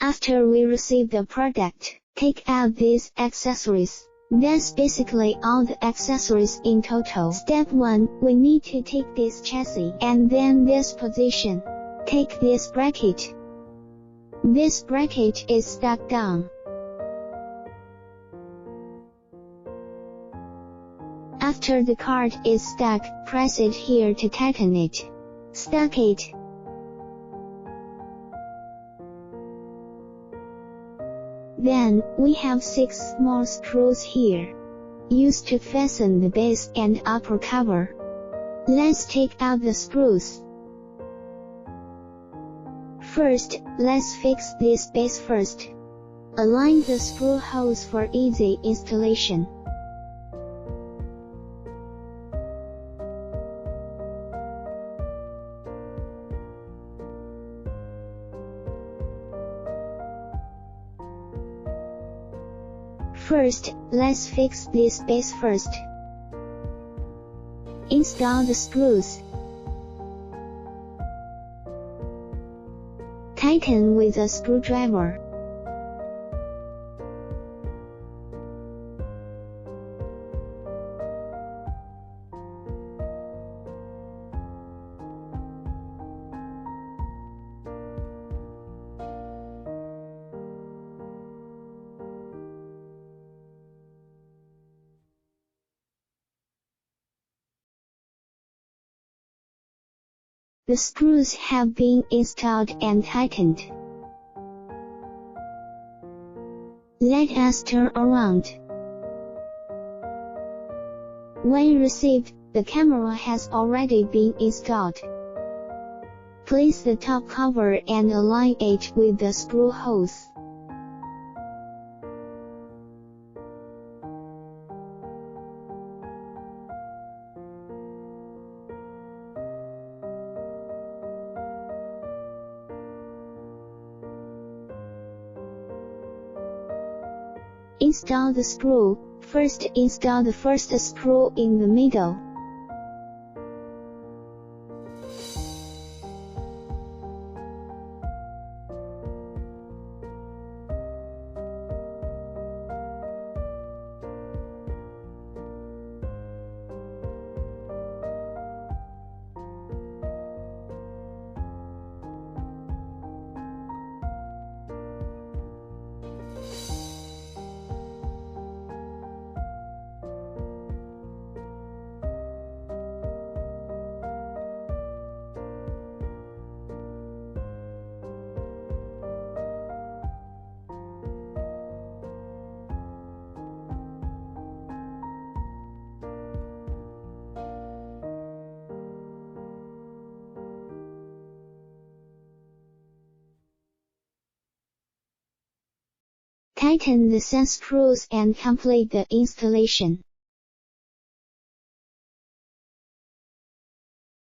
After we receive the product, take out these accessories. That's basically all the accessories in total. Step 1, we need to take this chassis and then this position. Take this bracket. This bracket is stuck down. After the card is stuck, press it here to tighten it. Stuck it. Then, we have 6 small screws here, used to fasten the base and upper cover. Let's take out the screws. First, let's fix this base first. Align the screw holes for easy installation. First, let's fix this base first. Install the screws. Tighten with a screwdriver. The screws have been installed and tightened. Let us turn around. When received, the camera has already been installed. Place the top cover and align it with the screw holes. Install the screw. First, install the first screw in the middle. Tighten the sense screws and complete the installation.